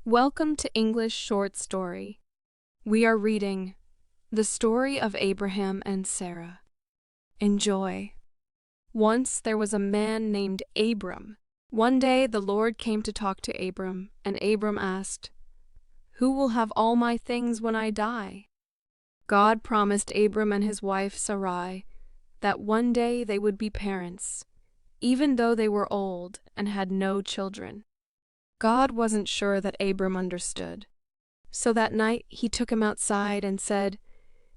Welcome to English Short Story. We are reading The Story of Abraham and Sarah. Enjoy. Once there was a man named Abram. One day the Lord came to talk to Abram, and Abram asked, "Who will have all my things when I die?" God promised Abram and his wife Sarai that one day they would be parents, even though they were old and had no children. God wasn't sure that Abram understood. So that night he took him outside and said,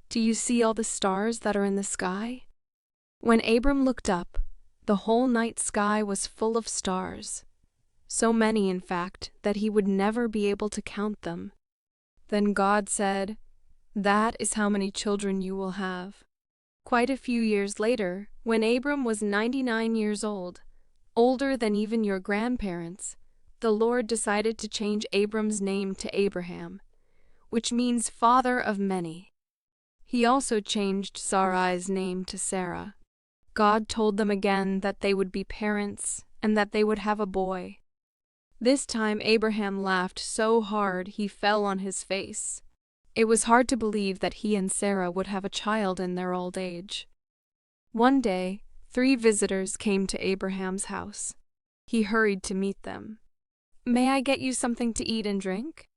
"Do you see all the stars that are in the sky?" When Abram looked up, the whole night sky was full of stars. So many, in fact, that he would never be able to count them. Then God said, "That is how many children you will have." Quite a few years later, when Abram was 99 years old, older than even your grandparents, the Lord decided to change Abram's name to Abraham, which means father of many. He also changed Sarai's name to Sarah. God told them again that they would be parents and that they would have a boy. This time Abraham laughed so hard he fell on his face. It was hard to believe that he and Sarah would have a child in their old age. One day, 3 visitors came to Abraham's house. He hurried to meet them. "May I get you something to eat and drink?"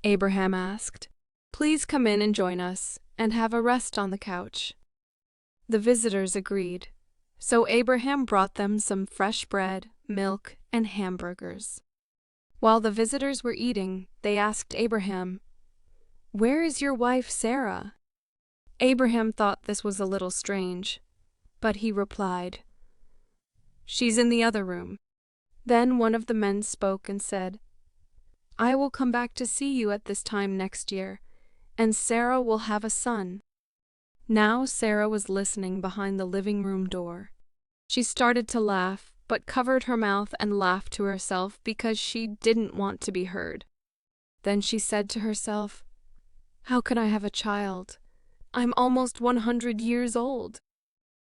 Abraham asked. "Please come in and join us, and have a rest on the couch." The visitors agreed, so Abraham brought them some fresh bread, milk, and hamburgers. While the visitors were eating, they asked Abraham, "Where is your wife Sarah?" Abraham thought this was a little strange, but he replied, "She's in the other room." Then one of the men spoke and said, "I will come back to see you at this time next year, and Sarah will have a son." Now Sarah was listening behind the living room door. She started to laugh, but covered her mouth and laughed to herself because she didn't want to be heard. Then she said to herself, "How can I have a child? I'm almost 100 years old."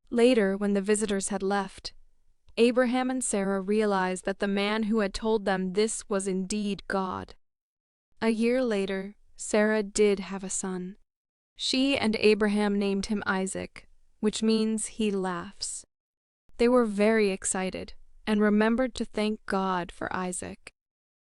Later, when the visitors had left, Abraham and Sarah realized that the man who had told them this was indeed God. A year later, Sarah did have a son. She and Abraham named him Isaac, which means he laughs. They were very excited and remembered to thank God for Isaac.